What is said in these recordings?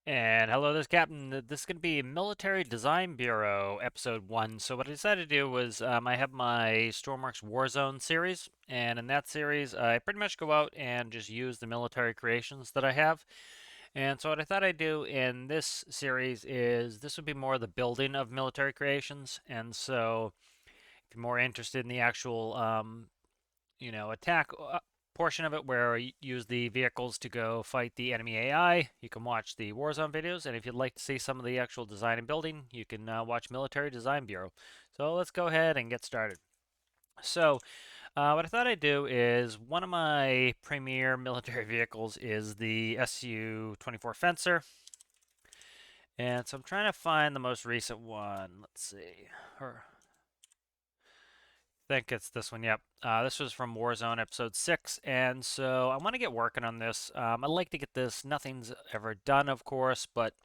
And hello, this is Captain. This is going to be Military Design Bureau Episode 1. So what I decided to do was I have my Stormworks Warzone series, and in that series I pretty much go out and just use the military creations that I have. And so what I thought I'd do in this series is this would be more the building of military creations. And so if you're more interested in the actual attack portion of it where you use the vehicles to go fight the enemy AI. You can watch the Warzone videos, and if you'd like to see some of the actual design and building, you can watch Military Design Bureau. So let's go ahead and get started. So what I thought I'd do is one of my premier military vehicles is the Su-24 Fencer. And so I'm trying to find the most recent one. Let's see. Think it's this one. Yep. This was from Warzone episode 6, and so I want to get working on this. I'd like to get this. Nothing's ever done, of course, but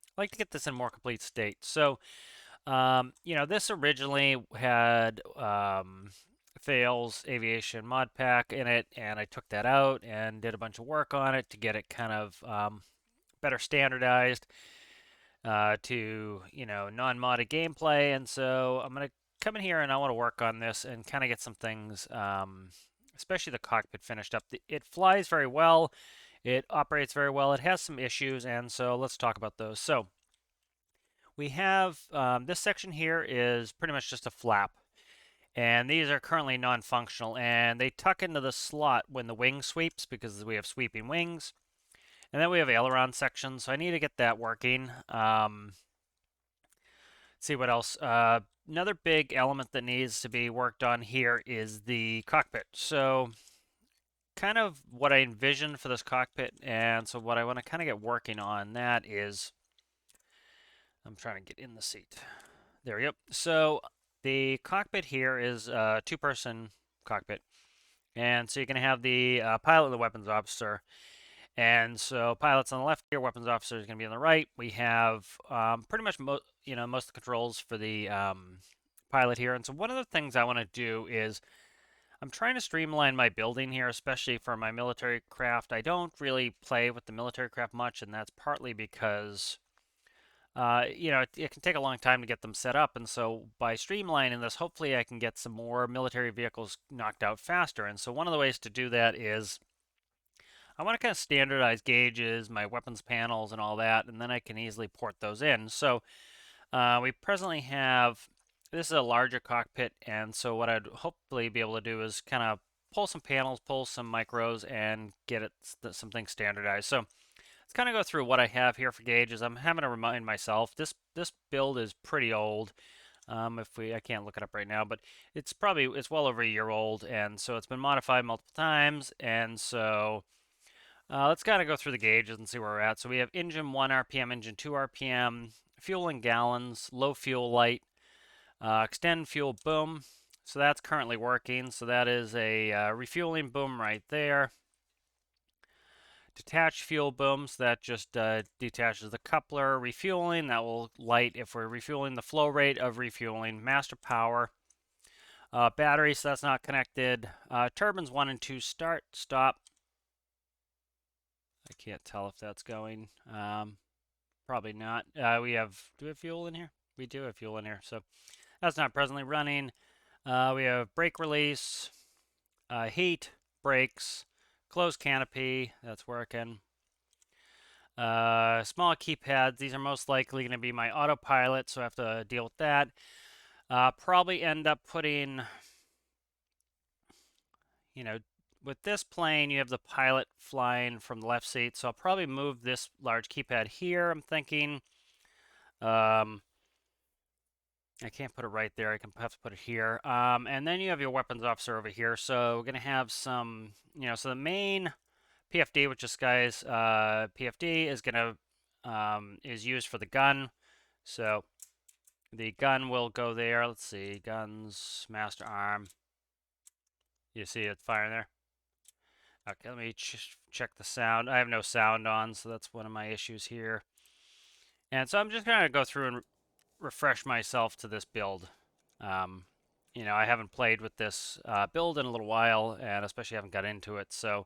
I'd like to get this in more complete state. So, this originally had Fails Aviation mod pack in it, and I took that out and did a bunch of work on it to get it kind of better standardized to non-modded gameplay. And so I'm gonna come in here and I want to work on this and kind of get some things, especially the cockpit finished up. It flies very well, it operates very well. It has some issues, and so let's talk about those. So we have this section here is pretty much just a flap. And these are currently non-functional, and they tuck into the slot when the wing sweeps because we have sweeping wings. And then we have aileron sections, so I need to get that working. See what else. Another big element that needs to be worked on here is the cockpit. So kind of what I envisioned for this cockpit, and so what I want to kind of get working on that is, I'm trying to get in the seat. There we go. So the cockpit here is a two-person cockpit. And so you're going to have the pilot and the weapons officer. And so pilots on the left here, weapons officer is going to be on the right. We have pretty much most of the controls for the pilot here. And so one of the things I want to do is I'm trying to streamline my building here, especially for my military craft. I don't really play with the military craft much, and that's partly because it can take a long time to get them set up. And so by streamlining this, hopefully I can get some more military vehicles knocked out faster. And so one of the ways to do that is I want to kind of standardize gauges, my weapons panels, and all that, and then I can easily port those in. So we presently have, this is a larger cockpit, and so what I'd hopefully be able to do is kind of pull some panels, pull some micros, and get it something standardized. So let's kind of go through what I have here for gauges. I'm having to remind myself, this build is pretty old. I can't look it up right now, but it's well over a year old, and so it's been modified multiple times, and so let's kind of go through the gauges and see where we're at. So we have engine 1 RPM, engine 2 RPM, fuel in gallons, low fuel light, extend fuel boom. So that's currently working. So that is a refueling boom right there. Detach fuel boom, so that just detaches the coupler. Refueling, that will light if we're refueling the flow rate of refueling. Master power. Battery, so that's not connected. Turbines 1 and 2 start, stop. I can't tell if that's going. Probably not. Do we have fuel in here? We do have fuel in here, so that's not presently running. We have brake release, heat, brakes, closed canopy, that's working. Small keypads, these are most likely going to be my autopilot, so I have to deal with that. Probably end up putting, with this plane, you have the pilot flying from the left seat, so I'll probably move this large keypad here, I'm thinking. I can't put it right there. I can have to put it here. And then you have your weapons officer over here. So we're going to have some, so the main PFD, which this guy's PFD, is going to, is used for the gun. So the gun will go there. Let's see, guns, master arm. You see it firing there? Okay, let me check the sound. I have no sound on, so that's one of my issues here. And so I'm just going to go through and refresh myself to this build. I haven't played with this build in a little while, and especially haven't got into it. So,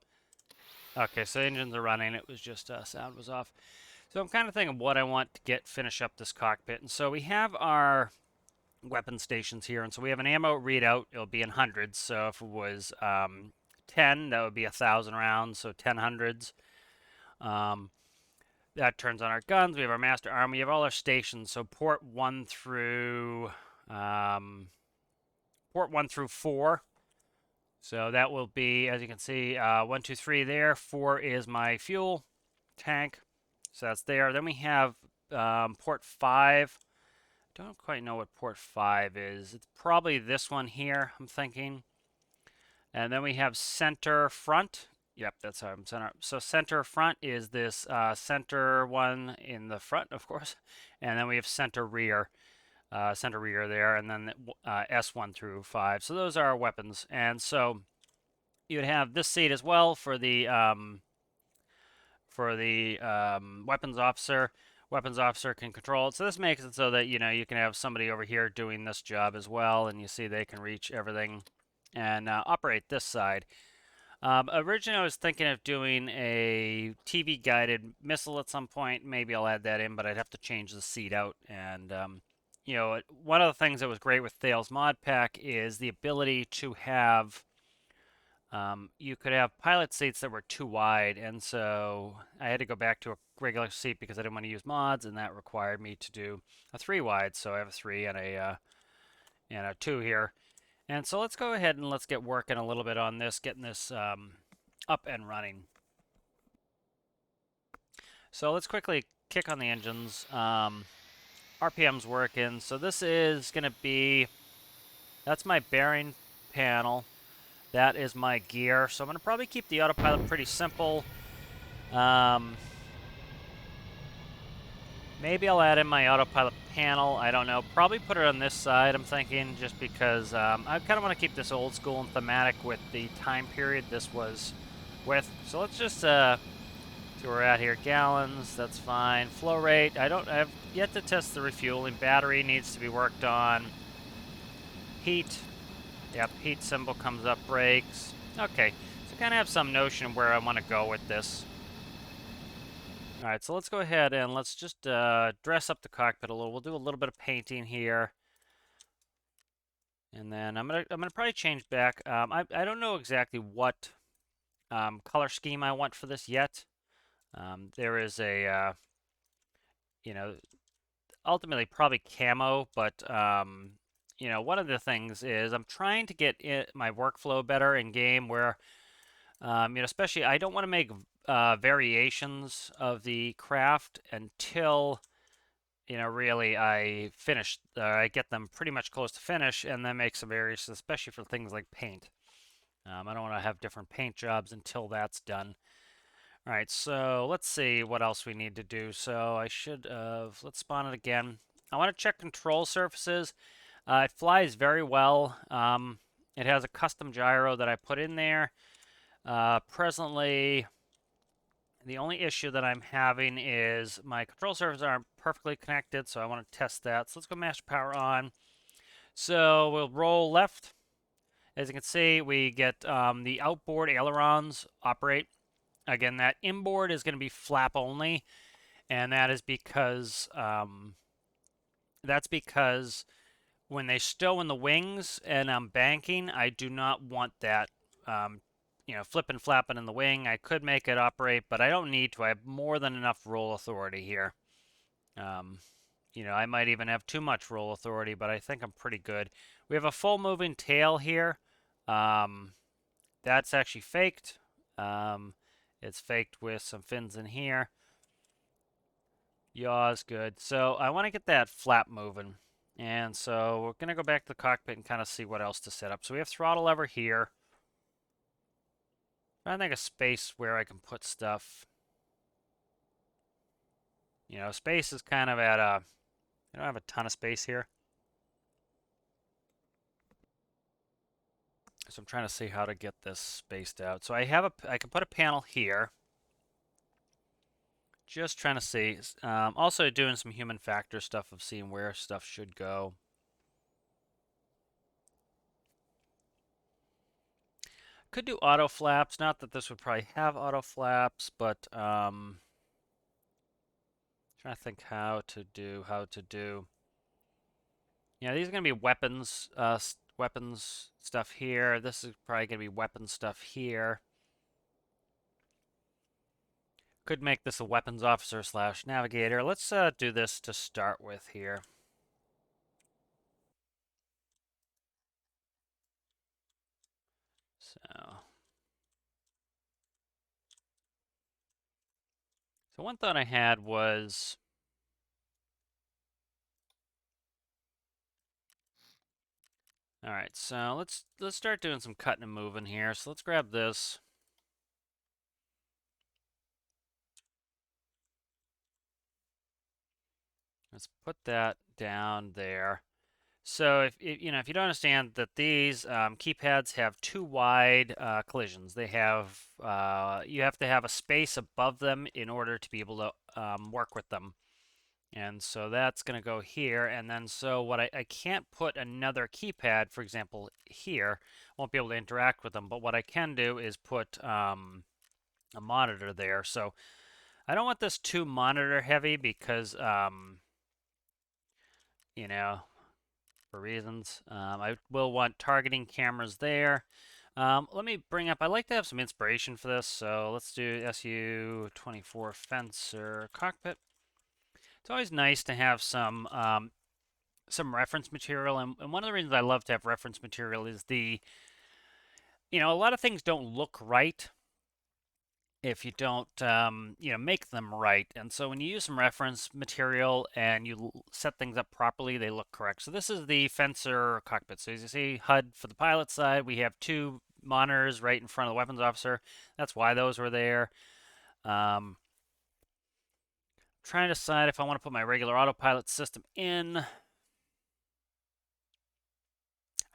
okay, so engines are running. It was just sound was off. So I'm kind of thinking what I want to finish up this cockpit. And so we have our weapon stations here. And so we have an ammo readout. It'll be in hundreds. So if it was 10, that would be 1,000 rounds. So 10 hundreds. Um, that turns on our guns. We have our master arm. We have all our stations. So um, port 1 through 4. So that will be, as you can see, 1, 2, 3 there. 4 is my fuel tank. So that's there. Then we have port 5. Don't quite know what port 5 is. It's probably this one here, I'm thinking. And then we have center front. Yep, that's how I'm center. So center front is this center one in the front, of course. And then we have center rear there, and then S1 through 5. So those are our weapons. And so you would have this seat as well for the weapons officer. Weapons officer can control it. So this makes it so that you can have somebody over here doing this job as well, and you see they can reach everything and operate this side. Originally, I was thinking of doing a TV guided missile at some point. Maybe I'll add that in, but I'd have to change the seat out. And one of the things that was great with Thales mod pack is the ability to have you could have pilot seats that were too wide, and so I had to go back to a regular seat because I didn't want to use mods, and that required me to do a 3 wide. So I have a 3 and a 2 here. And so let's go ahead and let's get working a little bit on this, getting this up and running. So let's quickly kick on the engines. RPM's working. So this is going to be, that's my bearing panel. That is my gear. So I'm going to probably keep the autopilot pretty simple. Maybe I'll add in my autopilot panel. I don't know. Probably put it on this side, I'm thinking, just because I kind of want to keep this old school and thematic with the time period this was with. So let's just see where we're at here. Gallons, that's fine. Flow rate, I've yet to test the refueling. Battery needs to be worked on. Heat, yep, heat symbol comes up. Brakes, okay. So kind of have some notion of where I want to go with this. All right, so let's go ahead and let's just dress up the cockpit a little. We'll do a little bit of painting here, and then I'm gonna probably change back. I don't know exactly what color scheme I want for this yet. There is a ultimately probably camo, but one of the things is I'm trying to get my workflow better in game where especially I don't want to make variations of the craft until really I get them pretty much close to finish, and then make some variations, especially for things like paint. I don't want to have different paint jobs until that's done. All right, so let's see what else we need to do. So I should have, let's spawn it again. I want to check control surfaces. It flies very well. It has a custom gyro that I put in there. Presently, the only issue that I'm having is my control surfaces aren't perfectly connected, so I want to test that. So let's go master power on. So we'll roll left. As you can see, we get the outboard ailerons operate. Again, that inboard is going to be flap only, and that is because when they stow in the wings and I'm banking, I do not want that flipping flapping in the wing. I could make it operate, but I don't need to. I have more than enough roll authority here. I might even have too much roll authority, but I think I'm pretty good. We have a full moving tail here. That's actually faked. It's faked with some fins in here. Yaw is good. So I want to get that flap moving. And so we're going to go back to the cockpit and kind of see what else to set up. So we have throttle lever here. I think a space where I can put stuff. Space is kind of at a, I don't have a ton of space here. So I'm trying to see how to get this spaced out. So I can put a panel here. Just trying to see. Also doing some human factor stuff of seeing where stuff should go. Could do auto flaps. Not that this would probably have auto flaps, but Trying to think how to do. Yeah, these are gonna be weapons, weapons stuff here. This is probably gonna be weapons stuff here. Could make this a weapons officer slash navigator. Let's do this to start with here. So one thought I had was, all right, so let's start doing some cutting and moving here. So let's grab this. Let's put that down there. So if you know if you don't understand that these keypads have two wide collisions, they have you have to have a space above them in order to be able to work with them. And so that's going to go here. And then so what I can't put another keypad, for example, here. Won't be able to interact with them. But what I can do is put a monitor there. So I don't want this too monitor heavy because, you know, for reasons. I will want targeting cameras there. Let me bring up, I like to have some inspiration for this. So let's do SU-24 Fencer cockpit. It's always nice to have some reference material, and one of the reasons I love to have reference material is a lot of things don't look right if you don't, make them right. And so when you use some reference material and you set things up properly, they look correct. So this is the Fencer cockpit. So as you see, HUD for the pilot side, we have two monitors right in front of the weapons officer. That's why those were there. Trying to decide if I want to put my regular autopilot system in.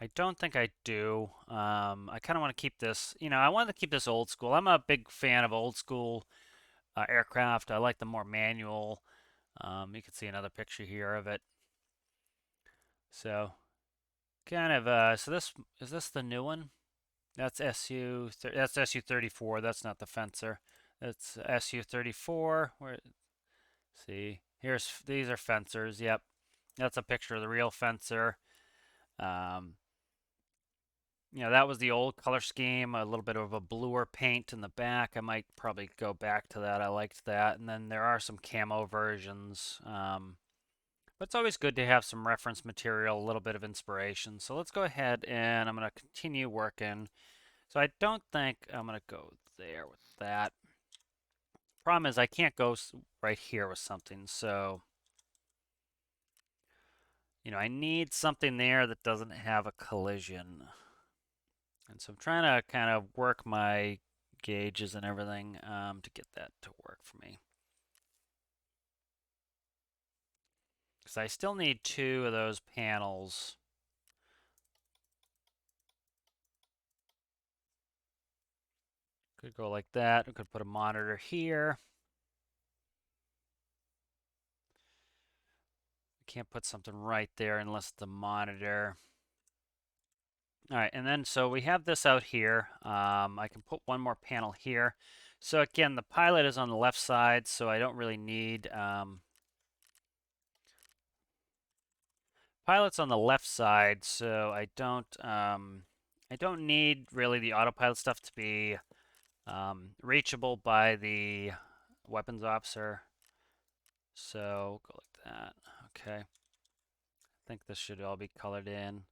I don't think I do. I kind of want to keep this, I want to keep this old school. I'm a big fan of old school aircraft. I like the more manual. You can see another picture here of it. So kind of, so this, is this the new one? That's that's SU-34. That's not the Fencer. That's SU-34. See, these are Fencers. Yep. That's a picture of the real Fencer. Um, that was the old color scheme, a little bit of a bluer paint in the back. I might probably go back to that. I liked that. And then there are some camo versions. But it's always good to have some reference material, a little bit of inspiration. So let's go ahead and I'm going to continue working. So I don't think I'm going to go there with that. Problem is I can't go right here with something. So, I need something there that doesn't have a collision. And so I'm trying to kind of work my gauges and everything to get that to work for me. Because I still need two of those panels. Could go like that. We could put a monitor here. Can't put something right there unless the monitor. All right, and then so we have this out here. I can put one more panel here. So again, the pilot is on the left side, so I don't really need pilot's on the left side, so I don't need really the autopilot stuff to be reachable by the weapons officer. So go like that. Okay. I think this should all be colored in.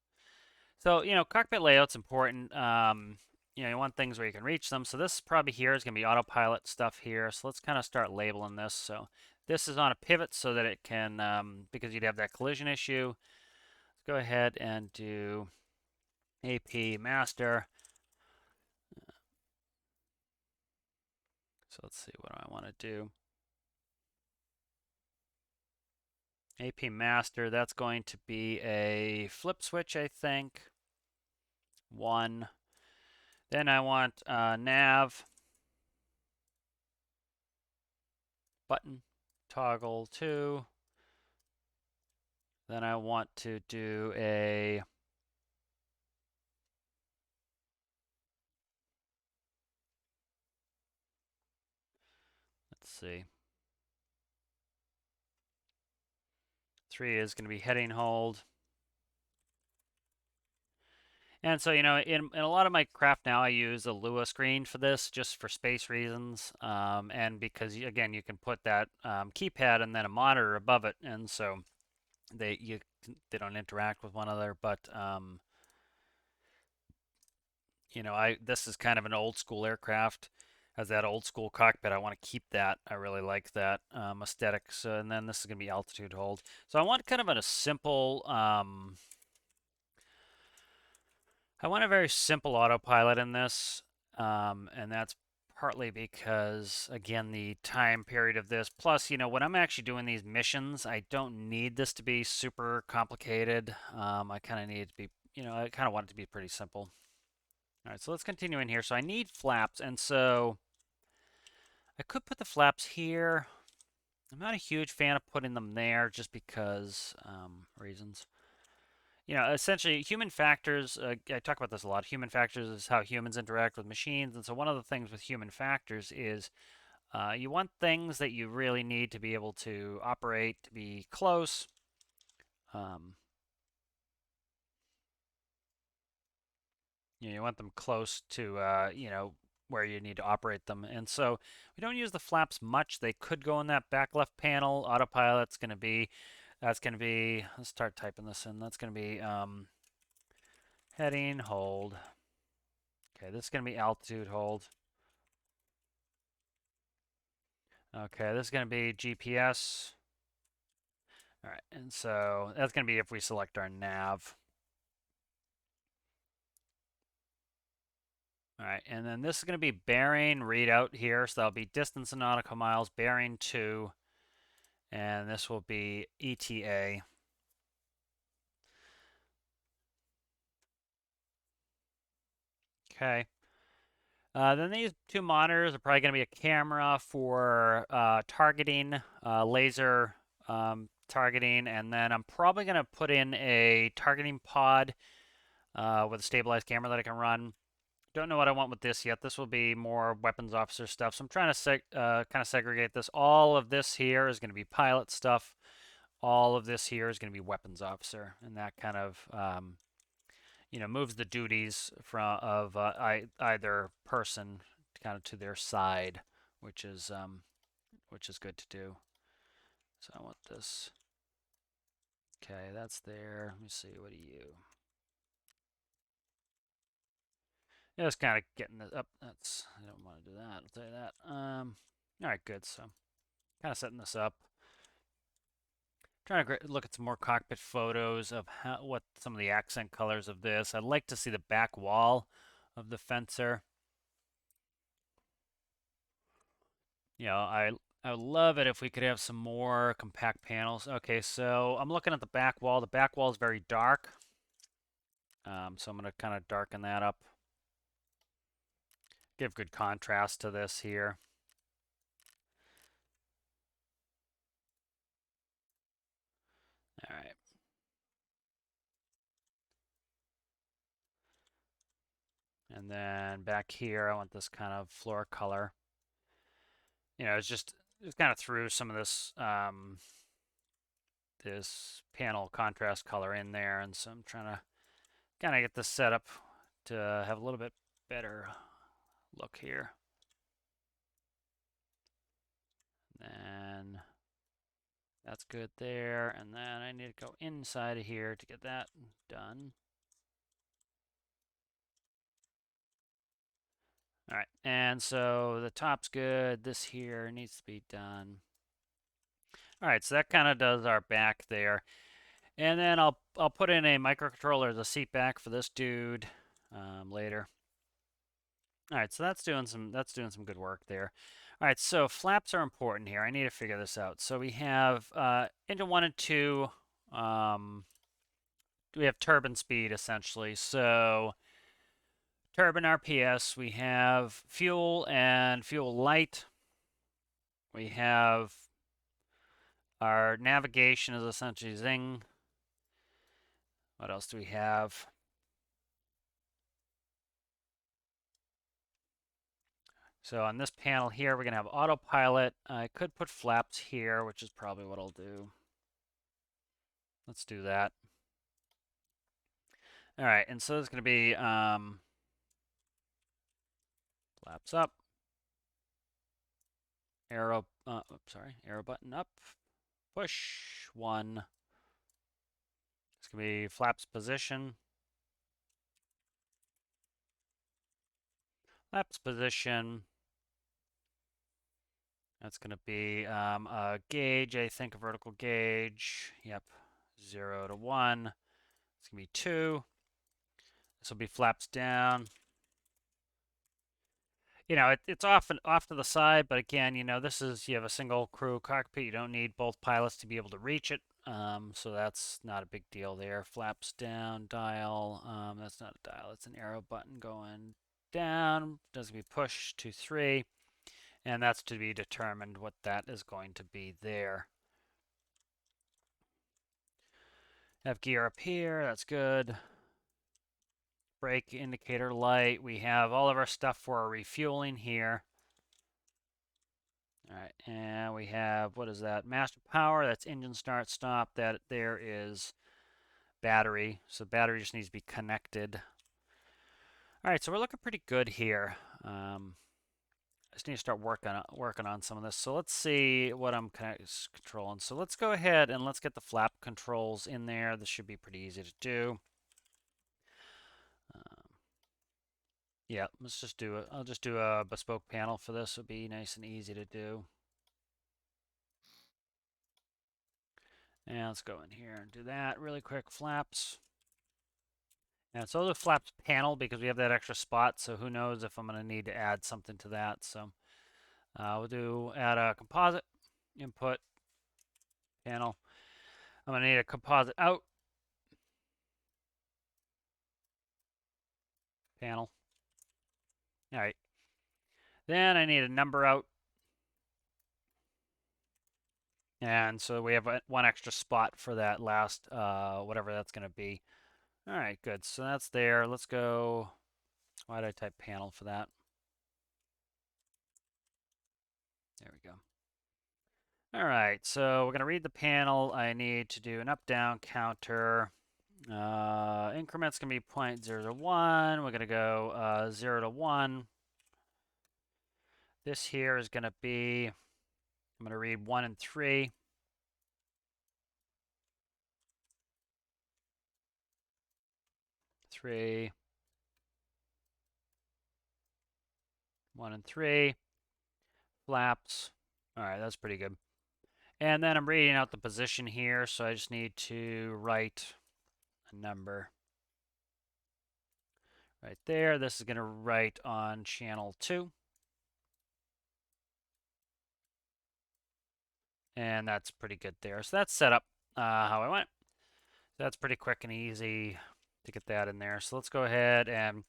So, cockpit layout's important. You want things where you can reach them. So this probably here is going to be autopilot stuff here. So let's kind of start labeling this. So this is on a pivot so that it can, because you'd have that collision issue. Let's go ahead and do AP master. So let's see, what do I want to do? AP master, that's going to be a flip switch, I think. 1. Then I want nav button toggle 2. Then I want to do a let's see. 3 is going to be heading hold. And so, in a lot of my craft now, I use a Lua screen for this just for space reasons. And because, again, you can put that keypad and then a monitor above it. And so they don't interact with one another. But, this is kind of an old school aircraft. Has that old school cockpit. I want to keep that. I really like that aesthetic. So, and then this is going to be altitude hold. So I want kind of a simple I want a very simple autopilot in this, and that's partly because, again, the time period of this. Plus, when I'm actually doing these missions, I don't need this to be super complicated. I kind of need it to be, I kind of want it to be pretty simple. All right, so let's continue in here. So I need flaps, and so I could put the flaps here. I'm not a huge fan of putting them there just because reasons. Essentially, human factors, I talk about this a lot. Human factors is how humans interact with machines. And so, one of the things with human factors is you want things that you really need to be able to operate, to be close. Um, you want them close to, where you need to operate them. And so, we don't use the flaps much. They could go in that back left panel. Autopilot's going to be, that's going to be, let's start typing this in. That's going to be heading, hold. Okay, this is going to be altitude hold. Okay, this is going to be GPS. All right, and so that's going to be if we select our nav. All right, and then this is going to be bearing readout here. So that'll be distance in nautical miles, bearing 2, and this will be ETA. Okay. Then these two monitors are probably going to be a camera for targeting, laser targeting, and then I'm probably going to put in a targeting pod with a stabilized camera that I can run. Don't know what I want with this yet. This will be more weapons officer stuff. So I'm trying to kind of segregate this. All of this here is going to be pilot stuff. All of this here is going to be weapons officer, and that kind of moves the duties from of either person kind of to their side, which is good to do. So I want this. Okay, that's there. Let me see. What do you? Yeah, just kind of getting this up. That's I don't want to do that. I'll tell you that. All right, good. So kind of setting this up. Trying to look at some more cockpit photos of what some of the accent colors of this. I'd like to see the back wall of the fencer. I would love it if we could have some more compact panels. Okay, so I'm looking at the back wall. The back wall is very dark. So I'm going to kind of darken that up. Give good contrast to this here. All right. And then back here, I want this kind of floor color. It's kind of threw some of this this panel contrast color in there, and so I'm trying to kind of get this set up to have a little bit better look here. And that's good there, and then I need to go inside of here to get that done. All right, and so the top's good. This here needs to be done. All right, so that kind of does our back there. And then I'll put in a microcontroller as a seat back for this dude later. All right, so that's doing some good work there. All right, so flaps are important here. I need to figure this out. So we have engine 1 and 2. We have turbine speed essentially. So turbine RPS. We have fuel and fuel light. We have our navigation is essentially zing. What else do we have? So on this panel here, we're going to have autopilot. I could put flaps here, which is probably what I'll do. Let's do that. All right, and so it's going to be flaps up, arrow, arrow button up, push, 1. It's going to be flaps position, flaps position. That's going to be a gauge, I think, a vertical gauge. Yep, 0 to 1. It's going to be 2. This will be flaps down. You know, it's off to the side, but again, you know, you have a single crew cockpit. You don't need both pilots to be able to reach it. So that's not a big deal there. Flaps down, dial. That's not a dial. It's an arrow button going down. Does be push to 3. And that's to be determined what that is going to be there. Have gear up here. That's good. Brake indicator light. We have all of our stuff for our refueling here. All right, and we have, what is that? Master power, that's engine start stop. That there is battery. So battery just needs to be connected. All right, so we're looking pretty good here. I just need to start working on some of this. So let's see what I'm controlling. So let's go ahead and let's get the flap controls in there. This should be pretty easy to do. Yeah, let's just do it. I'll just do a bespoke panel for this. It'll be nice and easy to do. And let's go in here and do that really quick. Flaps. And so the flaps panel because we have that extra spot. So who knows if I'm going to need to add something to that. So we'll add a composite input panel. I'm going to need a composite out panel. All right. Then I need a number out. And so we have one extra spot for that last, whatever that's going to be. All right, good. So that's there. Let's go. Why did I type panel for that? There we go. All right, so we're going to read the panel. I need to do an up-down counter. Increment's going to be 0.0 to 1. We're going to go 0 to 1. This here is going to be, I'm going to read 1 and 3. Three, 1 and 3. Flaps. All right, that's pretty good. And then I'm reading out the position here, so I just need to write a number right there. This is going to write on channel 2. And that's pretty good there. So that's set up how I want it. So that's pretty quick and easy to get that in there. So let's go ahead and,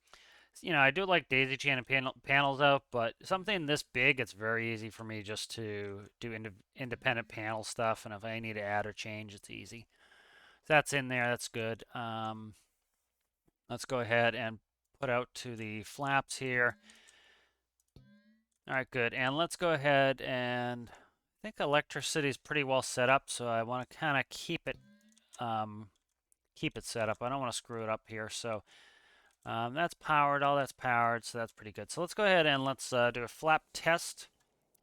you know, I do like daisy chaining panels out, but something this big, it's very easy for me just to do independent panel stuff. And if I need to add or change, it's easy. So that's in there. That's good. Let's go ahead and put out to the flaps here. All right, good. And let's go ahead and I think electricity is pretty well set up, so I want to kind of keep it set up. I don't want to screw it up here. So that's powered. All that's powered, so that's pretty good. So let's go ahead and let's do a flap test.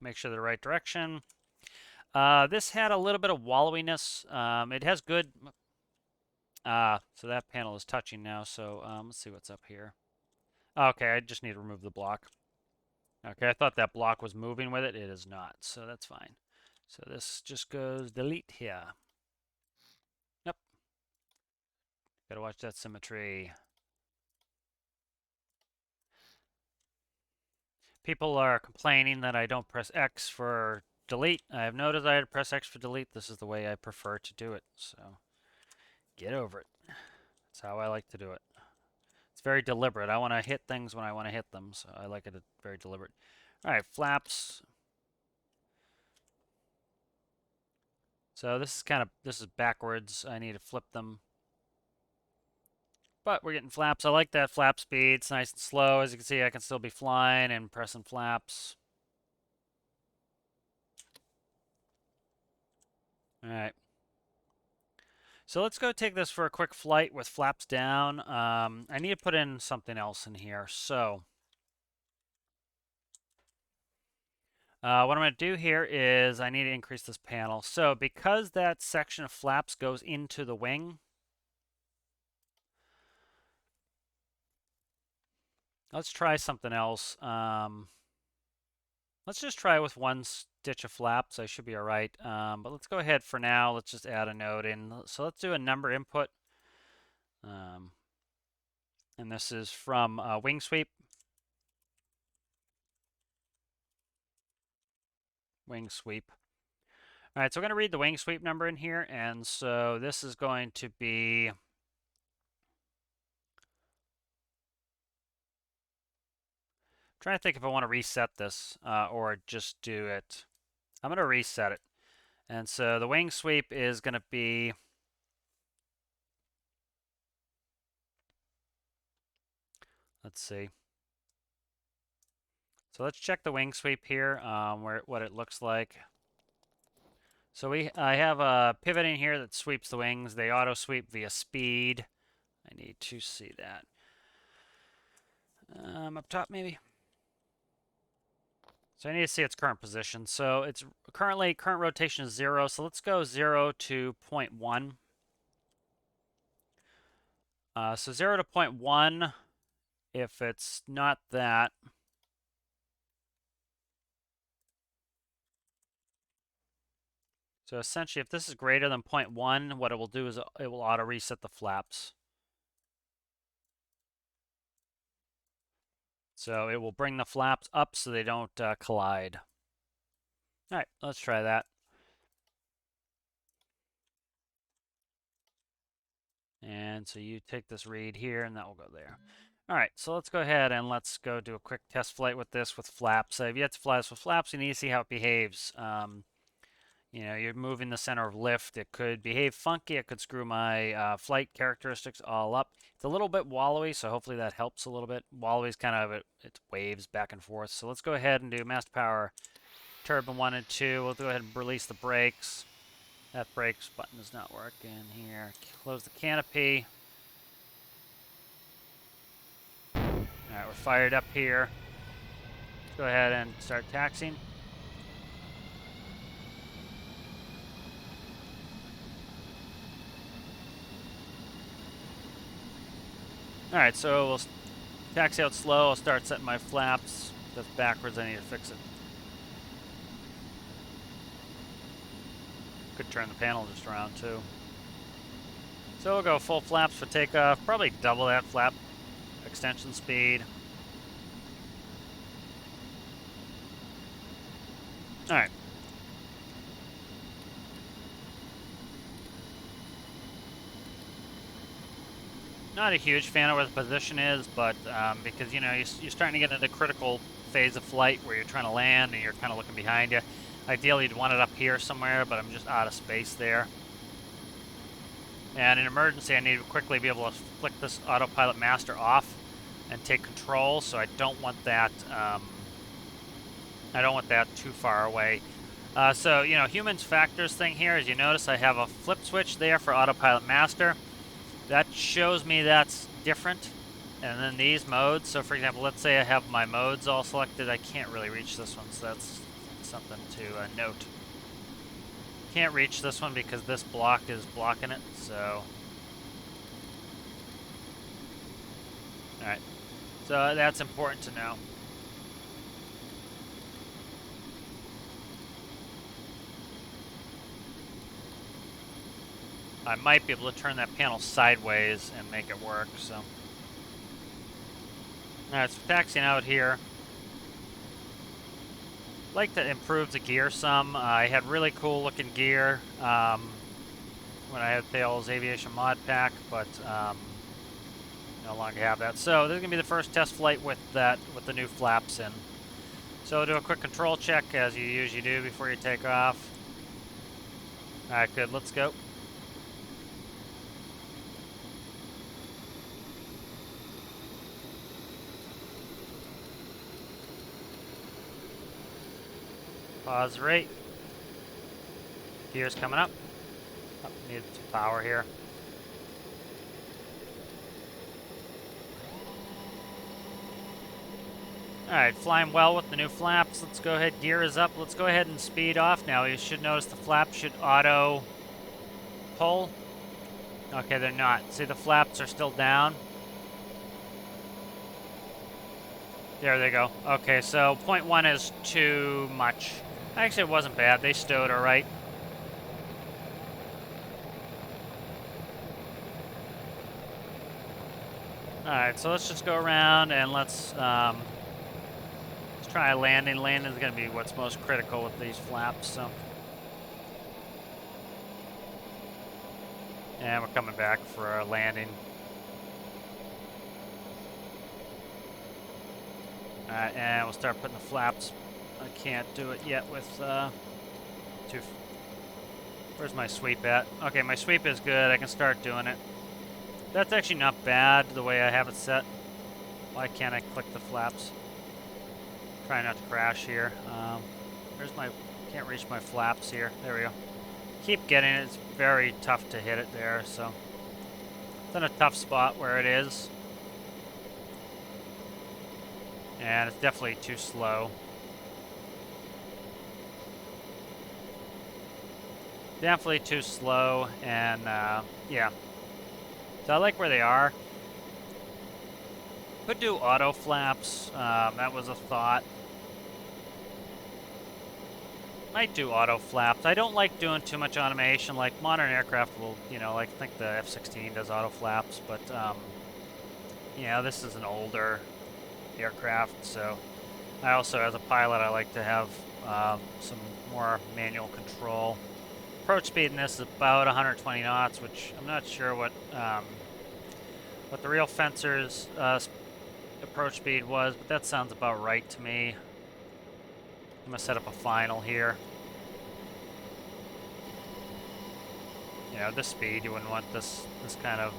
Make sure the right direction. This had a little bit of wallowiness. It has good. So that panel is touching now. So let's see what's up here. Okay, I just need to remove the block. Okay, I thought that block was moving with it. It is not, so that's fine. So this just goes delete here. Yep. Gotta watch that symmetry. People are complaining that I don't press X for delete. I have noticed I had to press X for delete. This is the way I prefer to do it, so get over it. That's how I like to do it. It's very deliberate. I want to hit things when I want to hit them, so I like it very deliberate. All right, flaps. So this is backwards. I need to flip them. But we're getting flaps. I like that flap speed. It's nice and slow. As you can see, I can still be flying and pressing flaps. All right. So let's go take this for a quick flight with flaps down. I need to put in something else in here. So what I'm going to do here is I need to increase this panel. So because that section of flaps goes into the wing, let's try something else. Let's just try with one stitch of flaps. I should be all right. But let's go ahead for now. Let's just add a node in. So let's do a number input. And this is from wing sweep. Wing sweep. All right, so we're going to read the wing sweep number in here. And so this is going to be... trying to think if I want to reset this or just do it. I'm going to reset it. And so the wing sweep is going to be... let's see. So let's check the wing sweep here, what it looks like. So I have a pivot in here that sweeps the wings. They auto sweep via speed. I need to see that. Up top maybe. So I need to see its current position. So it's current rotation is 0. So let's go 0 to 0.1. So 0 to 0.1, if it's not that. So essentially, if this is greater than 0.1, what it will do is it will auto reset the flaps. So it will bring the flaps up so they don't collide. All right, let's try that. And so you take this read here, and that will go there. All right, so let's go ahead and let's go do a quick test flight with this with flaps. If you have to fly this with flaps, you need to see how it behaves. You know, you're moving the center of lift. It could behave funky. It could screw my flight characteristics all up. It's a little bit wallowy, so hopefully that helps a little bit. Wallowy is kind of, it waves back and forth. So let's go ahead and do master power turbine 1 and 2. We'll go ahead and release the brakes. That brakes button is not working here. Close the canopy. All right, we're fired up here. Let's go ahead and start taxiing. All right, so we'll taxi out slow. I'll start setting my flaps. If that's backwards, I need to fix it. Could turn the panel just around too. So we'll go full flaps for takeoff. Probably double that flap extension speed. All right. Not a huge fan of where the position is, but because, you know, you're starting to get into the critical phase of flight where you're trying to land and you're kind of looking behind you. Ideally, you'd want it up here somewhere, but I'm just out of space there. And in emergency, I need to quickly be able to flick this autopilot master off and take control, so I don't want that too far away. So, you know, humans factors thing here, as you notice, I have a flip switch there for autopilot master. That shows me that's different. And then these modes, so for example, let's say I have my modes all selected. I can't really reach this one, so that's something to note. Can't reach this one because this block is blocking it, so. Alright, so that's important to know. I might be able to turn that panel sideways and make it work, so. Alright, so taxiing out here. Like to improve the gear some. I had really cool looking gear when I had Thales Aviation Mod Pack, but no longer have that. So this is gonna be the first test flight with the new flaps in. So do a quick control check as you usually do before you take off. All right, good. Let's go. Pause rate. Gears coming up. Needed some power here. Alright, flying well with the new flaps. Let's go ahead, gear is up. Let's go ahead and speed off now. You should notice the flaps should auto pull. Okay, they're not. See, the flaps are still down. There they go. Okay, so 0.1 is too much. Actually, it wasn't bad. They stowed all right. Alright, so let's just go around and let's try a landing. Landing is going to be what's most critical with these flaps, so. And we're coming back for a landing. Alright, and we'll start putting the flaps. I can't do it yet with two. Where's my sweep at? Okay, my sweep is good. I can start doing it. That's actually not bad the way I have it set. Why can't I click the flaps? Try not to crash here. Where's my... Can't reach my flaps here. There we go. Keep getting it. It's very tough to hit it there, so... It's in a tough spot where it is. And it's definitely too slow. Definitely too slow, and yeah. So I like where they are. Could do auto flaps. That was a thought. Might do auto flaps. I don't like doing too much automation. Like modern aircraft will, you know, like I think the F-16 does auto flaps, but you know, this is an older aircraft, so I also, as a pilot, I like to have some more manual control. Approach speed in this is about 120 knots, which I'm not sure what the real Fencer's approach speed was, but that sounds about right to me. I'm gonna set up a final here. You know, this speed, you wouldn't want this kind of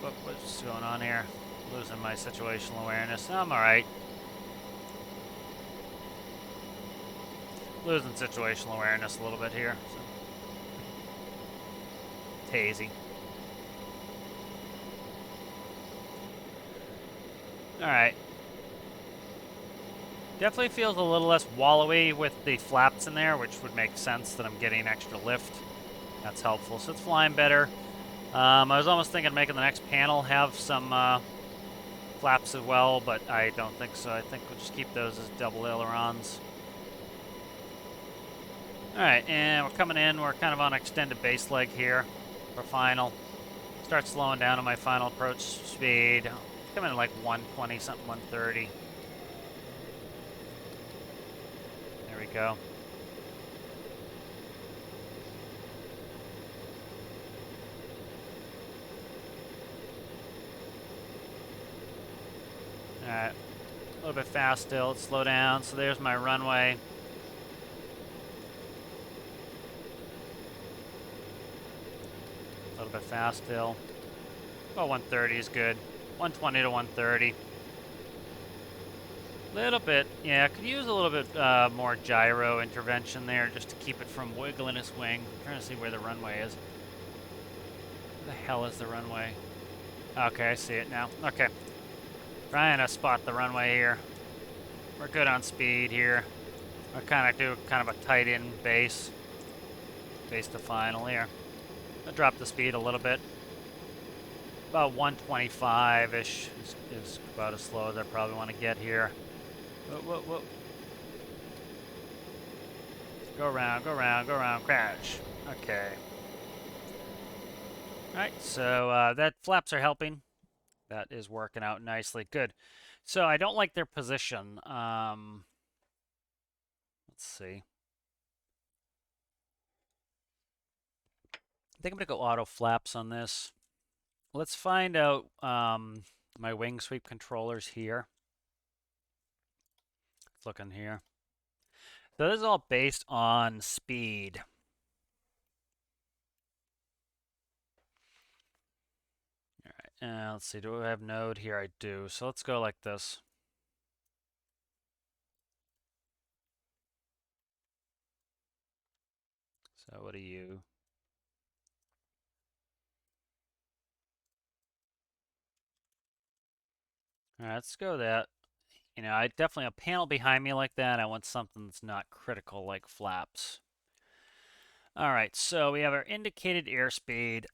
what's going on here? Losing my situational awareness. I'm alright. Losing situational awareness a little bit here. So. It's hazy. Alright. Definitely feels a little less wallowy with the flaps in there, which would make sense that I'm getting extra lift. That's helpful. So it's flying better. I was almost thinking of making the next panel have some flaps as well, but I don't think so. I think we'll just keep those as double ailerons. Alright, and we're coming in. We're kind of on extended base leg here for final. Start slowing down on my final approach speed. Coming in like 120 something, 130. There we go. Alright, a little bit fast still. Let's slow down. So there's my runway. A little bit fast still. Oh, 130 is good. 120 to 130. Little bit, yeah, could use a little bit more gyro intervention there just to keep it from wiggling its wing. I'm trying to see where the runway is. Where the hell is the runway? Okay, I see it now. Okay. Trying to spot the runway here. We're good on speed here. I kind of do kind of a tight in base. Base to final here. I'll drop the speed a little bit. About 125-ish is about as slow as I probably want to get here. Whoa. Go around, crash. Okay. Alright, so that flaps are helping. That is working out nicely. Good. So I don't like their position. Let's see. I think I'm going to go auto flaps on this. Let's find out my wing sweep controllers here. Let's look in here. So this is all based on speed. All right, let's see, do I have node here? I do. So let's go like this. So what are you? All right, let's go with that. You know, I definitely a panel behind me like that. I want something that's not critical like flaps. All right, so we have our indicated airspeed.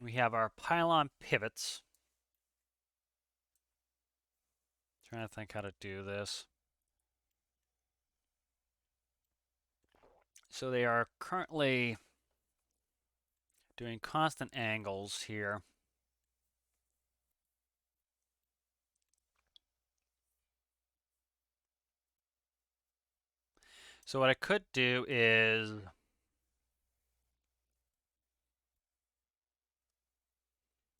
We have our pylon pivots. Trying to think how to do this. So they are currently doing constant angles here. So what I could do is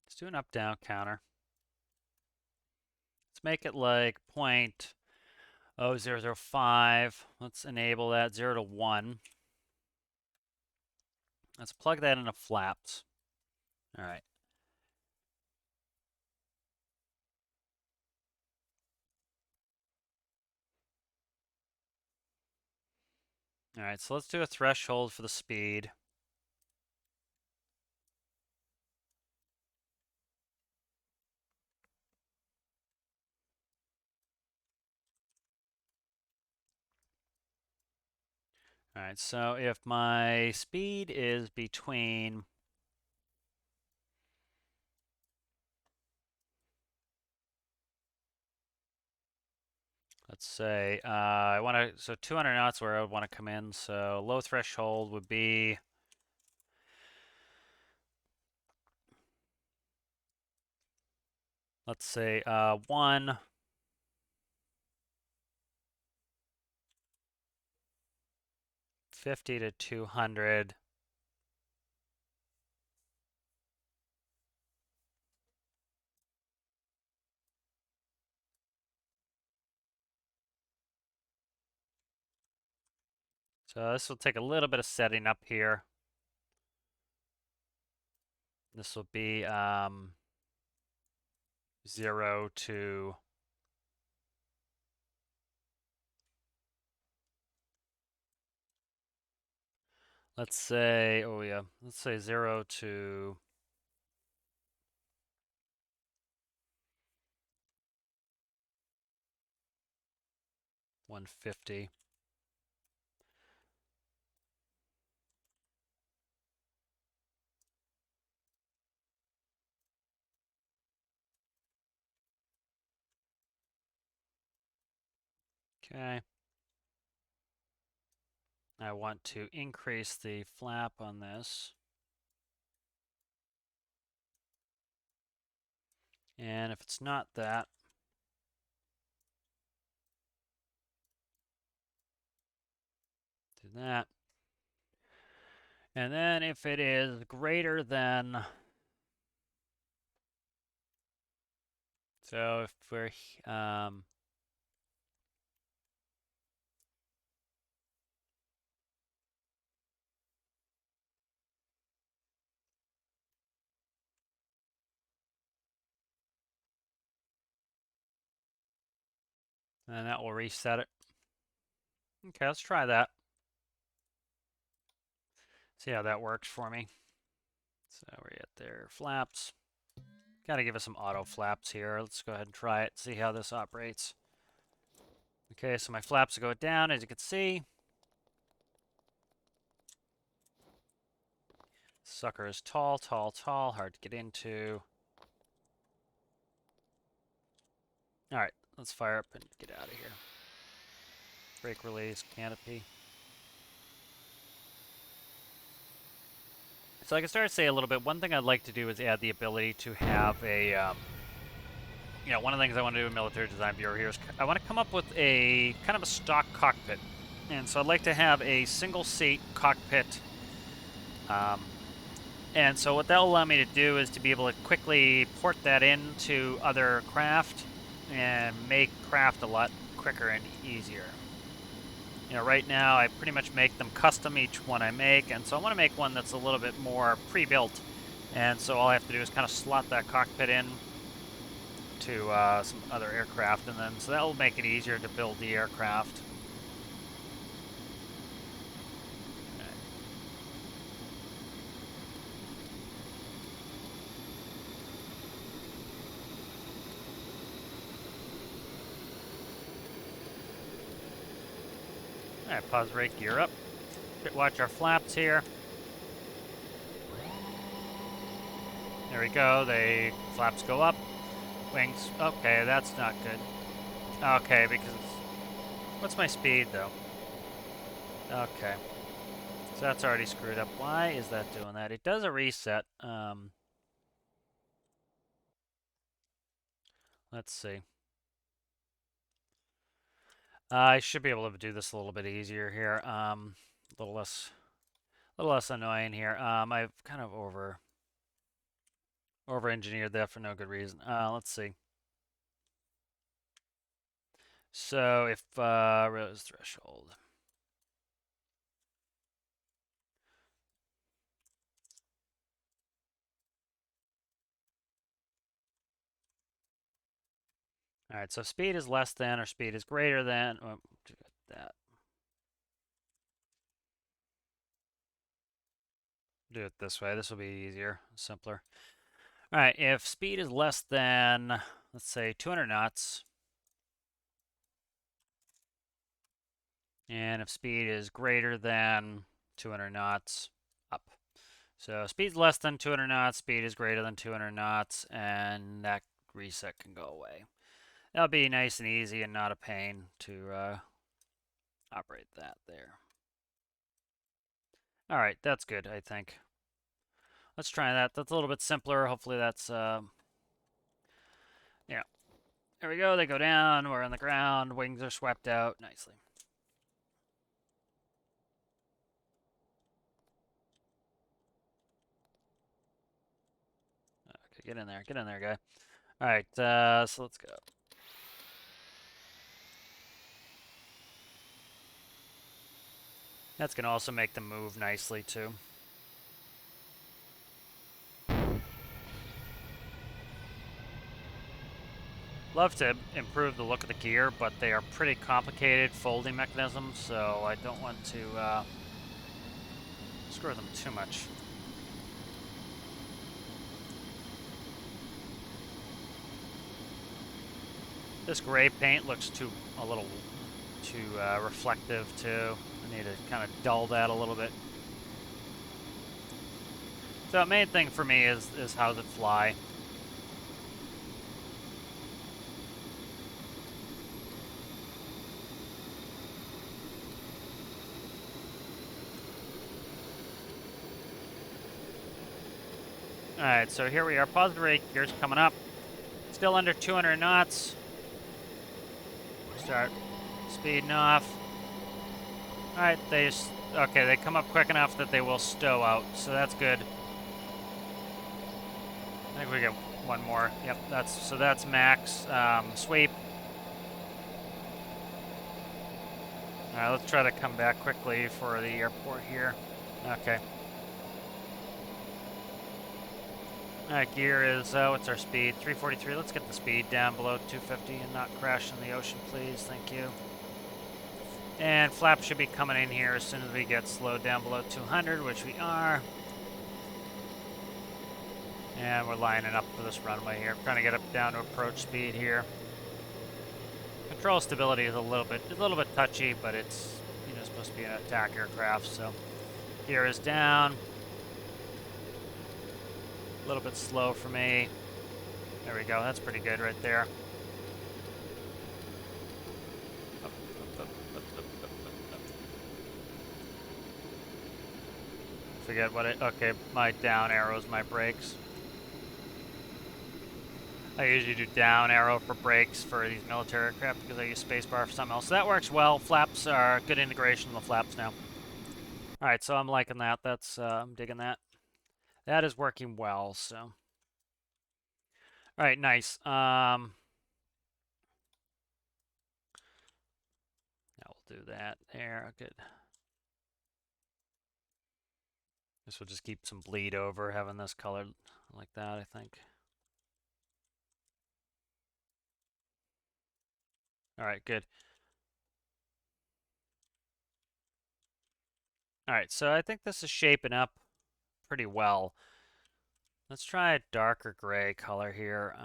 let's do an up-down counter. Let's make it like 0.0005. Let's enable that 0 to 1. Let's plug that into flaps. All right. All right, so let's do a threshold for the speed. All right, so if my speed is between, let's say, I want to, so 200 knots where I would want to come in. So low threshold would be, let's say, 150 to 200. So this will take a little bit of setting up here. This will be 0 to, let's say, oh yeah, let's say 0 to 150. Okay. I want to increase the flap on this. And if it's not that, do that. And then if it is greater than, so if we're, and that will reset it. Okay, let's try that. See how that works for me. So we're at there, flaps. Got to give us some auto flaps here. Let's go ahead and try it, see how this operates. Okay, so my flaps go down, as you can see. Sucker is tall, tall, tall, hard to get into. All right, let's fire up and get out of here. Brake release, canopy. So I can start to say a little bit, one thing I'd like to do is add the ability to have a, you know, one of the things I want to do in Military Design Bureau here is I want to come up with a kind of a stock cockpit. And so I'd like to have a single seat cockpit. And so what that'll allow me to do is to be able to quickly port that into other craft and make craft a lot quicker and easier. You know, right now I pretty much make them custom, each one I make, and so I want to make one that's a little bit more pre-built. And so all I have to do is kind of slot that cockpit in to some other aircraft, and then so that will make it easier to build the aircraft. Alright, pause brake, gear up. Watch our flaps here. There we go, the flaps go up. Wings, okay, that's not good. Okay, because, what's my speed though? Okay, so that's already screwed up. Why is that doing that? It does a reset. Let's see. I should be able to do this a little bit easier here. A little less annoying here. I've kind of over engineered that for no good reason. Let's see. So if rose threshold. All right, so speed is less than or speed is greater than. Oh, do that. Do it this way. This will be easier, simpler. All right, if speed is less than, let's say, 200 knots, and if speed is greater than 200 knots, up. So speed's less than 200 knots, speed is greater than 200 knots, and that reset can go away. That'll be nice and easy and not a pain to operate that there. All right, that's good, I think. Let's try that. That's a little bit simpler. Hopefully that's, yeah. There we go. They go down. We're on the ground. Wings are swept out nicely. Okay, get in there. Get in there, guy. All right, so let's go. That's going to also make them move nicely, too. Love to improve the look of the gear, but they are pretty complicated folding mechanisms, so I don't want to screw them too much. This gray paint looks a little too reflective too. I need to kind of dull that a little bit. So the main thing for me is how does it fly. Alright, so here we are. Positive rate, gears coming up. Still under 200 knots. Start speeding off. Alright, okay, they come up quick enough that they will stow out, so that's good. I think we get one more. Yep, that's max. Sweep. Alright, let's try to come back quickly for the airport here. Okay. Alright, gear is, what's our speed? 343. Let's get the speed down below 250 and not crash in the ocean, please. Thank you. And flap should be coming in here as soon as we get slowed down below 200, which we are. And we're lining up for this runway here. Trying to get up down to approach speed here. Control stability is a little bit touchy, but it's supposed to be an attack aircraft, so gear is down. A little bit slow for me. There we go. That's pretty good right there. Forget what okay, my down arrows, my brakes. I usually do down arrow for brakes for these military aircraft because I use spacebar for something else. So that works well. Flaps are good integration of the flaps now. All right, so I'm liking that. I'm digging that. That is working well, so. All right, nice. Now we'll do that there. Good. This will just keep some bleed over having this colored like that, I think. All right, good. All right, so I think this is shaping up pretty well. Let's try a darker gray color here.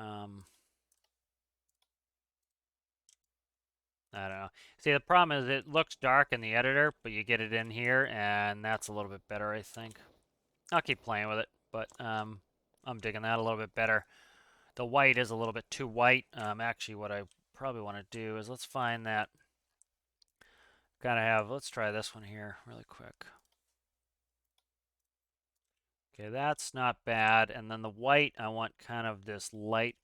I don't know. See, the problem is it looks dark in the editor, but you get it in here, and that's a little bit better, I think. I'll keep playing with it, but I'm digging that a little bit better. The white is a little bit too white. Actually, what I probably want to do is let's find that. Let's try this one here really quick. Okay, that's not bad. And then the white, I want kind of this light,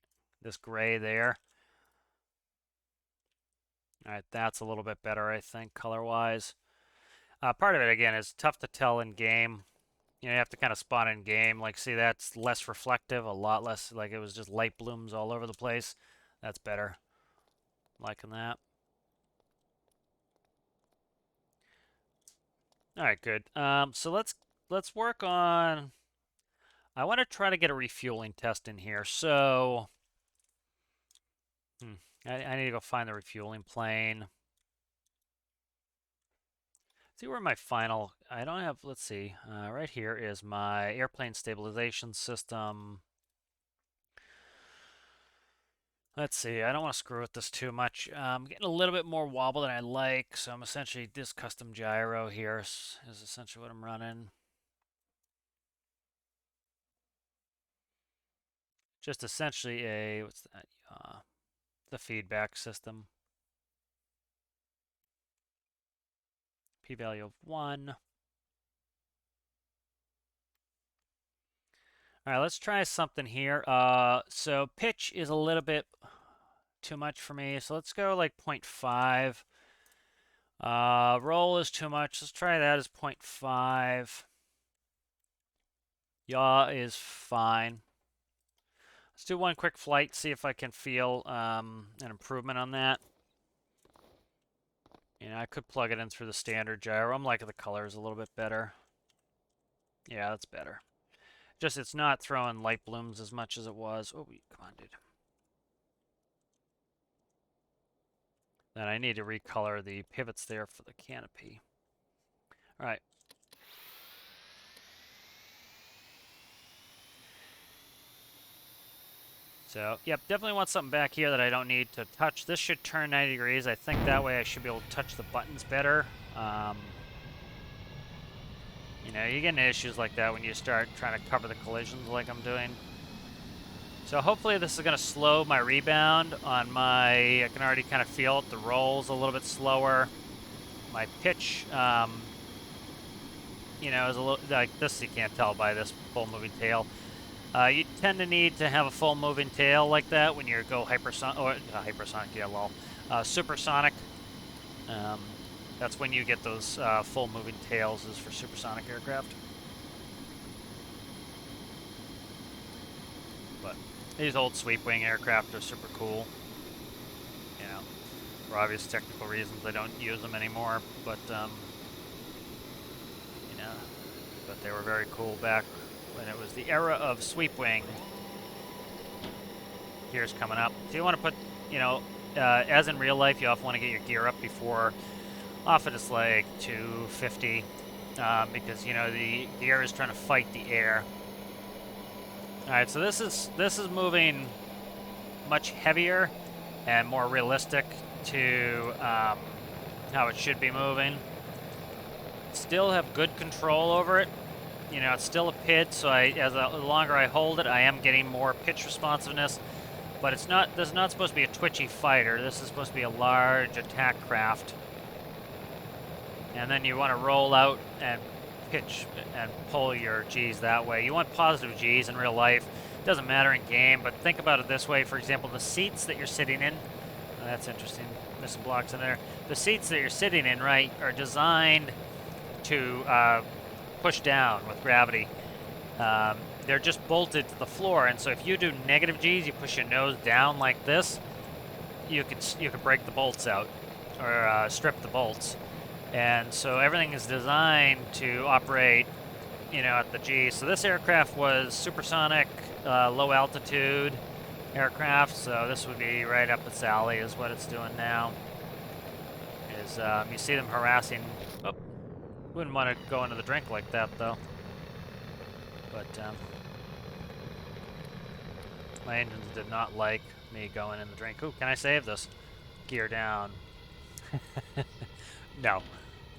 this gray there. All right, that's a little bit better, I think, color-wise. Part of it, again, is tough to tell in game. You know, you have to kind of spot in game. Like, see, that's less reflective, a lot less. Like, it was just light blooms all over the place. That's better. Liking that. All right, good. So let's work on. I want to try to get a refueling test in here. So, I need to go find the refueling plane. See where my final. I don't have. Let's see. Right here is my airplane stabilization system. Let's see, I don't want to screw with this too much. I'm getting a little bit more wobble than I like, so I'm essentially, this custom gyro here is essentially what I'm running. Just essentially what's that? The feedback system. P-value of 1. All right, let's try something here. So pitch is a little bit too much for me, so let's go like 0.5. Roll is too much. Let's try that as 0.5. Yaw is fine. Let's do one quick flight, see if I can feel an improvement on that. You know, I could plug it in through the standard gyro. I'm liking the colors a little bit better. Yeah, that's better. Just it's not throwing light blooms as much as it was. Oh, come on, dude. Then I need to recolor the pivots there for the canopy. All right. So, yep, definitely want something back here that I don't need to touch. This should turn 90 degrees. I think that way I should be able to touch the buttons better. You know, you get into issues like that when you start trying to cover the collisions like I'm doing. So hopefully this is going to slow my rebound on my, I can already kind of feel it. The roll's a little bit slower. My pitch, you know, is a little, like this you can't tell by this full moving tail. You tend to need to have a full moving tail like that when you go hypersonic, or hypersonic, yeah, lol. Supersonic, that's when you get those full moving tails is for supersonic aircraft. But these old sweep wing aircraft are super cool. You know, for obvious technical reasons, I don't use them anymore. But you know, but they were very cool back when it was the era of sweep wing. Gears coming up. So you want to put, you know, as in real life, you often want to get your gear up before. Often it's like 250 because you know the gear is trying to fight the air. All right, so this is moving much heavier and more realistic to how it should be moving. Still have good control over it. You know, it's still a PID, so the longer I hold it, I am getting more pitch responsiveness. But it's not. This is not supposed to be a twitchy fighter. This is supposed to be a large attack craft. And then you want to roll out and pitch and pull your G's that way. You want positive G's in real life. It doesn't matter in game, but think about it this way. For example, the seats that you're sitting in, oh, that's interesting, there's some blocks in there. The seats that you're sitting in, right, are designed to push down with gravity. They're just bolted to the floor, and so if you do negative G's, you push your nose down like this, you could break the bolts out or strip the bolts. And so everything is designed to operate, you know, at the G. So this aircraft was supersonic, low altitude aircraft. So this would be right up its alley is what it's doing now. Is you see them harassing. Oh, wouldn't want to go into the drink like that though. But my engines did not like me going in the drink. Ooh, can I save this? Gear down. No.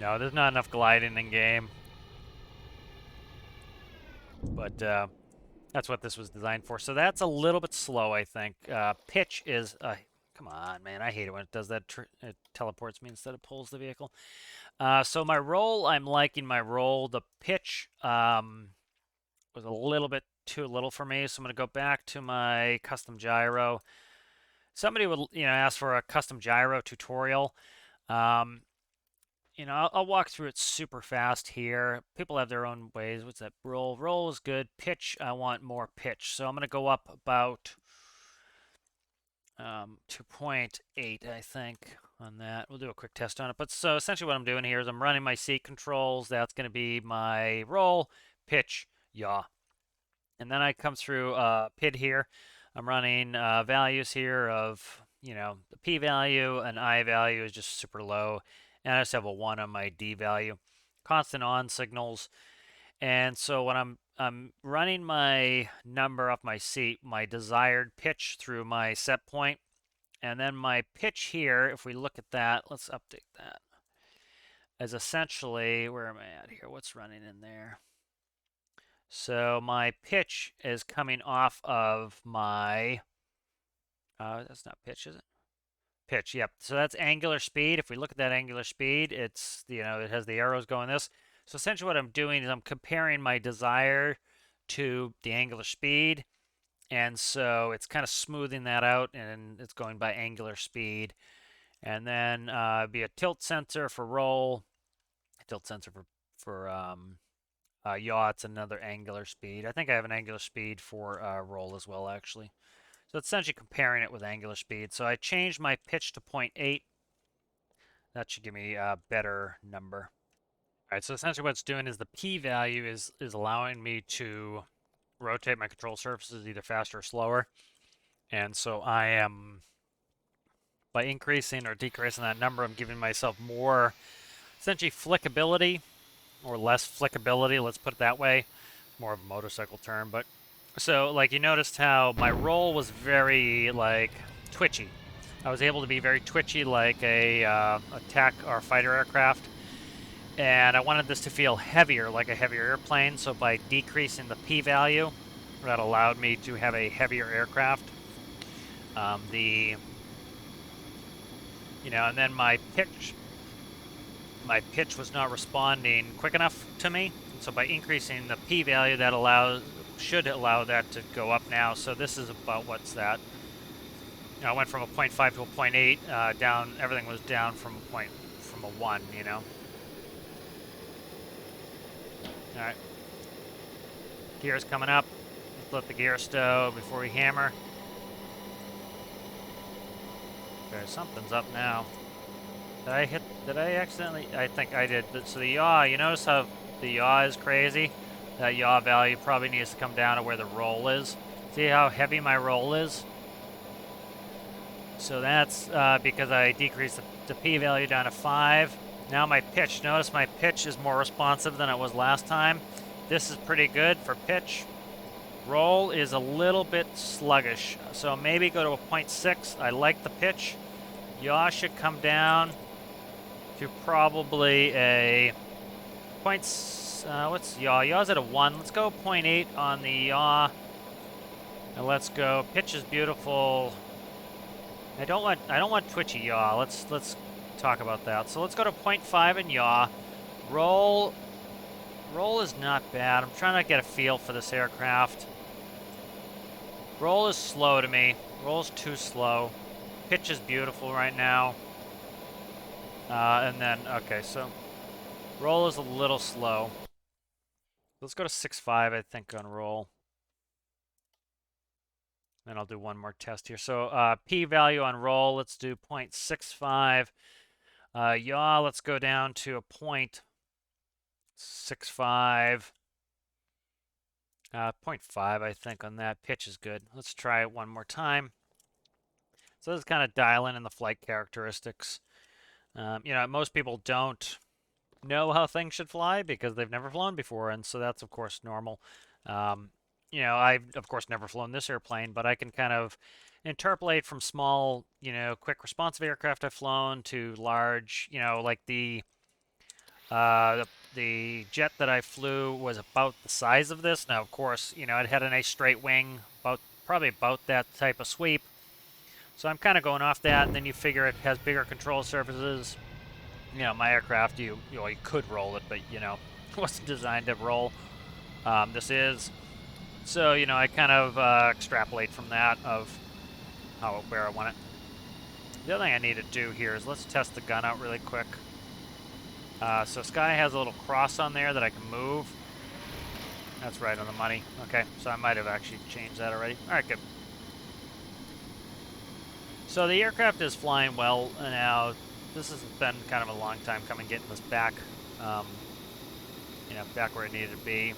No, there's not enough gliding in game. But that's what this was designed for. So that's a little bit slow, I think. Pitch is... come on, man. I hate it when it does that. It teleports me instead of pulls the vehicle. So my roll, I'm liking my roll. The pitch was a little bit too little for me, so I'm going to go back to my custom gyro. Somebody would, ask for a custom gyro tutorial. Um, I'll walk through it super fast here. People have their own ways. What's that? Roll. Roll is good. Pitch, I want more pitch. So I'm going to go up about 2.8, I think, on that. We'll do a quick test on it. But so essentially what I'm doing here is I'm running my seat controls. That's going to be my roll, pitch, yaw. And then I come through PID here. I'm running values here of, the P value and I value is just super low. And I just have a 1 on my D value. Constant on signals. And so when I'm running my number off my seat, my desired pitch through my set point, and then my pitch here, if we look at that, let's update that, is essentially, where am I at here? What's running in there? So my pitch is coming off of my, that's not pitch, is it? Pitch, yep. So that's angular speed. If we look at that angular speed, it's, it has the arrows going this. So essentially what I'm doing is I'm comparing my desire to the angular speed. And so it's kind of smoothing that out, and it's going by angular speed. And then be a tilt sensor for roll, a tilt sensor for yaw. It's another angular speed. I think I have an angular speed for roll as well, actually. So it's essentially comparing it with angular speed. So I changed my pitch to 0.8. That should give me a better number. All right, so essentially what it's doing is the P value is allowing me to rotate my control surfaces either faster or slower. And so I am, by increasing or decreasing that number, I'm giving myself more, essentially, flickability, or less flickability, let's put it that way. More of a motorcycle term, but so like you noticed how my roll was very like twitchy. I was able to be very twitchy like a attack or fighter aircraft, and I wanted this to feel heavier like a heavier airplane, so by decreasing the P value, that allowed me to have a heavier aircraft. And then my pitch was not responding quick enough to me. So by increasing the P value, that should allow that to go up now. So this is about, what's that? I went from a 0.5 to a 0.8 down. Everything was down from a 1. All right. Gear's coming up. Let's let the gear stow before we hammer. Okay, something's up now. Did I accidentally? I think I did. So the yaw, you notice how the yaw is crazy? That yaw value probably needs to come down to where the roll is. See how heavy my roll is? So that's because I decreased the P value down to 5. Now my pitch, notice my pitch is more responsive than it was last time. This is pretty good for pitch. Roll is a little bit sluggish, so maybe go to a 0.6. I like the pitch. Yaw should come down to probably a what's yaw? Yaw's at a 1. Let's go 0.8 on the yaw. And let's go. Pitch is beautiful. I don't want twitchy yaw. Let's talk about that. So let's go to 0.5 in yaw. Roll is not bad. I'm trying to get a feel for this aircraft. Roll is slow to me. Roll's too slow. Pitch is beautiful right now. And then, okay, so roll is a little slow. Let's go to 6.5, I think, on roll. Then I'll do one more test here. So P value on roll, let's do 0.65. Yaw, let's go down to a 0.65. 0.5, I think, on that. Pitch is good. Let's try it one more time. So this is kind of dialing in the flight characteristics. Most people don't know how things should fly because they've never flown before, and so that's, of course, normal. I've of course never flown this airplane, but I can kind of interpolate from small, quick responsive aircraft I've flown to large, like the jet that I flew was about the size of this. Now, of course, it had a nice straight wing, probably about that type of sweep. So I'm kind of going off that, and then you figure it has bigger control surfaces. My aircraft, you could roll it, but it wasn't designed to roll. This is. So, I kind of extrapolate from that of where I want it. The other thing I need to do here is let's test the gun out really quick. So Sky has a little cross on there that I can move. That's right on the money. Okay, so I might have actually changed that already. All right, good. So the aircraft is flying well now. This has been kind of a long time coming, getting this back, um, back where it needed to be.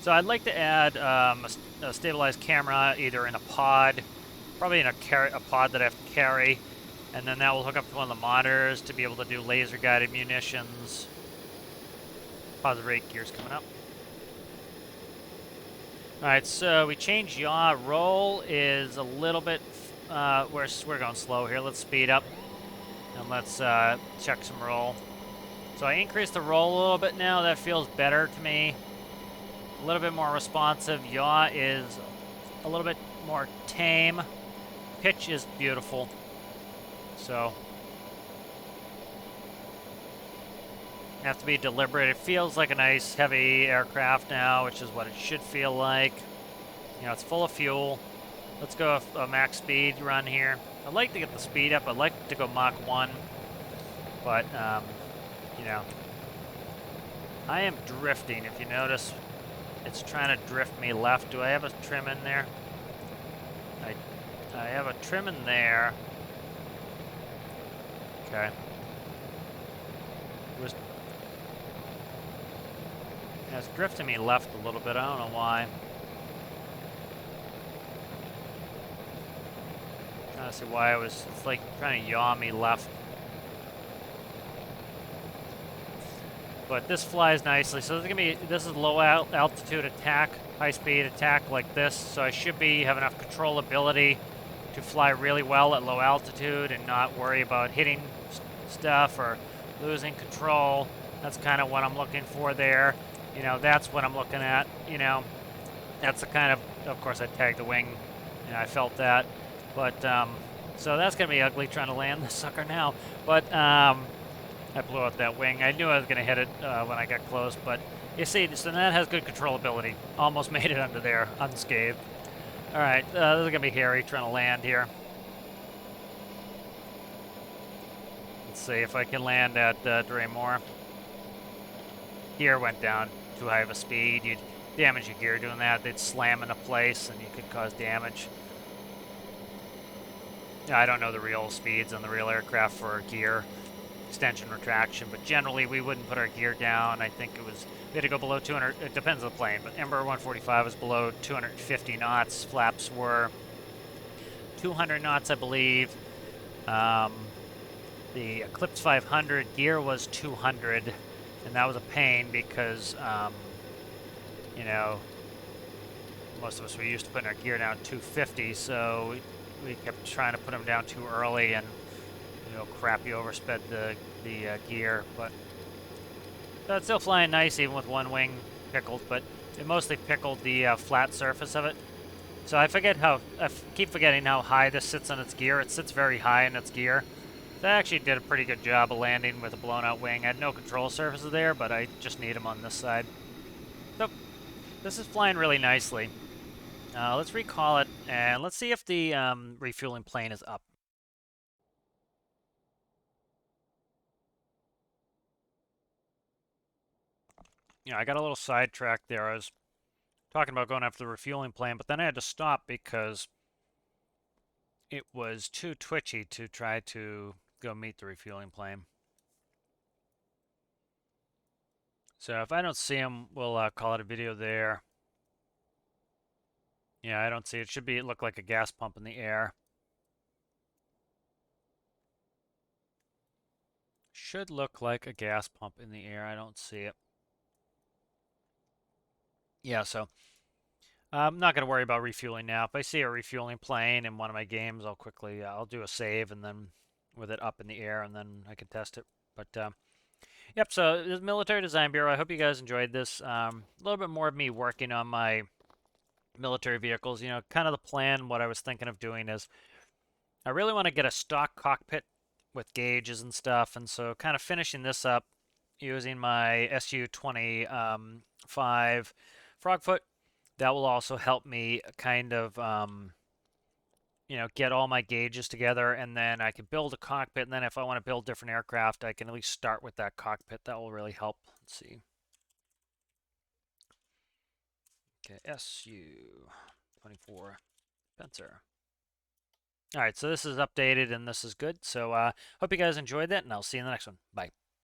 So I'd like to add a stabilized camera either in a pod, probably in a pod that I have to carry, and then that will hook up to one of the monitors to be able to do laser guided munitions. Positive rate gears coming up. All right, so we changed yaw. Roll is a little bit. We're going slow here. Let's speed up and let's check some roll. So I increased the roll a little bit now. That feels better to me. A little bit more responsive. Yaw is a little bit more tame. Pitch is beautiful. So have to be deliberate. It feels like a nice heavy aircraft now, which is what it should feel like. It's full of fuel. Let's go a max speed run here. I'd like to get the speed up. I'd like to go Mach 1. But, I am drifting. If you notice, it's trying to drift me left. Do I have a trim in there? I have a trim in there. Okay. It's drifting me left a little bit. I don't know why. Trying to see why it's like trying to yaw me left. But this flies nicely. So this is low altitude attack, high speed attack like this. So I should have enough controllability to fly really well at low altitude and not worry about hitting stuff or losing control. That's kind of what I'm looking for there. That's what I'm looking at. That's the kind of course I tagged the wing. I felt that. But, so that's going to be ugly trying to land this sucker now. But, I blew out that wing. I knew I was going to hit it when I got close, but you see, so that has good controllability. Almost made it under there, unscathed. All right, this is going to be hairy trying to land here. Let's see if I can land at Draymore. Gear went down too high of a speed. You'd damage your gear doing that. They'd slam into place and you could cause damage. I don't know the real speeds on the real aircraft for gear extension retraction, but generally we wouldn't put our gear down. I think we had to go below 200. It depends on the plane, but Embraer 145 was below 250 knots. Flaps were 200 knots, I believe. The Eclipse 500 gear was 200, and that was a pain because most of us were used to putting our gear down 250, so we kept trying to put them down too early, and crap, you oversped the gear, but it's still flying nice even with one wing pickled, but it mostly pickled the flat surface of it. So I keep forgetting how high this sits on its gear. It sits very high in its gear. So I actually did a pretty good job of landing with a blown out wing. I had no control surfaces there, but I just need them on this side. So this is flying really nicely. Let's recall it, and let's see if the refueling plane is up. I got a little sidetracked there. I was talking about going after the refueling plane, but then I had to stop because it was too twitchy to try to go meet the refueling plane. So if I don't see him, we'll call it a video there. Yeah, I don't see it. It look like a gas pump in the air. Should look like a gas pump in the air. I don't see it. Yeah, so I'm not going to worry about refueling now. If I see a refueling plane in one of my games, I'll quickly, I'll do a save and then with it up in the air and then I can test it. But yep, so the Military Design Bureau, I hope you guys enjoyed this. A little bit more of me working on my military vehicles. You know, kind of the plan, what I was thinking of doing is I really want to get a stock cockpit with gauges and stuff. And so kind of finishing this up using my SU-25 Frogfoot. That will also help me kind of, get all my gauges together, and then I can build a cockpit. And then if I want to build different aircraft, I can at least start with that cockpit. That will really help. Let's see. Okay, SU-24 Spencer. All right, so this is updated and this is good. So hope you guys enjoyed that, and I'll see you in the next one. Bye.